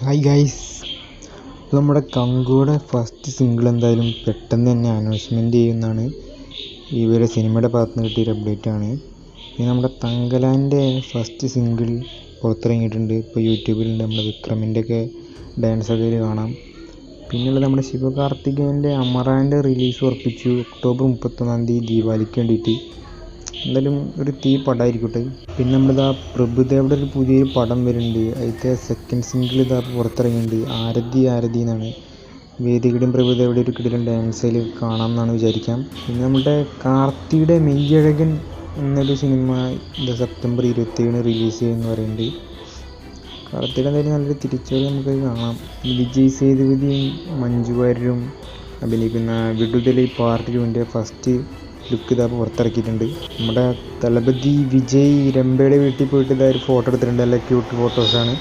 Hi guys, ഇപ്പോൾ നമ്മുടെ കങ്കുയുടെ first single എന്തായാലും പെട്ടെന്ന് തന്നെ അനൗൺസ്മെൻറ്റ് ചെയ്യുന്നതാണ് ഇവരെ സിനിമയുടെ ഭാഗത്ത് നിന്ന് കിട്ടിയൊരു അപ്ഡേറ്റാണ്. പിന്നെ നമ്മുടെ തങ്കലാൻ്റെ ഫസ്റ്റ് സിംഗിൾ പുറത്തിറങ്ങിയിട്ടുണ്ട്. ഇപ്പോൾ യൂട്യൂബിലുണ്ട്. നമ്മുടെ വിക്രമിൻ്റെയൊക്കെ ഡാൻസൊക്കെ ഇതിൽ കാണാം. പിന്നെയുള്ളത് നമ്മുടെ ശിവകാർത്തികേയൻ്റെ അമറാൻ്റെ റിലീസ് ഉറപ്പിച്ചു ഒക്ടോബർ 31 ദീപാവലിക്ക് വേണ്ടിയിട്ട്. എന്തായാലും ഒരു പടമായിരിക്കട്ടെ. പിന്നെ നമ്മളിതാ പ്രഭുദേവയുടെ ഒരു പുതിയൊരു പടം വരുന്നുണ്ട്. അതിൻ്റെ സെക്കൻഡ് സിംഗിൾ ഇതാ പുറത്തിറങ്ങിയിട്ടുണ്ട്. ആരതി എന്നാണ്. വേദികയുടെയും പ്രഭുദേവയുടെ ഒരു കിടിലൻ ഡാൻസിൽ കാണാം എന്നാണ് വിചാരിക്കാം. പിന്നെ നമ്മുടെ കാർത്തിയുടെ മെയ്യഴകൻ എന്നൊരു സിനിമ സെപ്റ്റംബർ 27 റിലീസ് ചെയ്യുമെന്ന് പറയുന്നുണ്ട്. കാർത്തിയുടെ എന്തായാലും നല്ലൊരു തിരിച്ചുവരവ് നമുക്ക് കാണാം. വിജയ് സേതുപതിയും മഞ്ജു വാര്യരും അഭിനയിക്കുന്ന വിടുതലൈ പാർട്ട് 2 ഫസ്റ്റ് ലുക്ക് ഇതാ പുറത്തിറക്കിയിട്ടുണ്ട്. നമ്മുടെ തലപതി വിജയ് രംഭയുടെ വീട്ടിൽ പോയിട്ട് ഇതാ ഒരു ഫോട്ടോ എടുത്തിട്ടുണ്ട്. നല്ല ക്യൂട്ട് ഫോട്ടോസാണ്.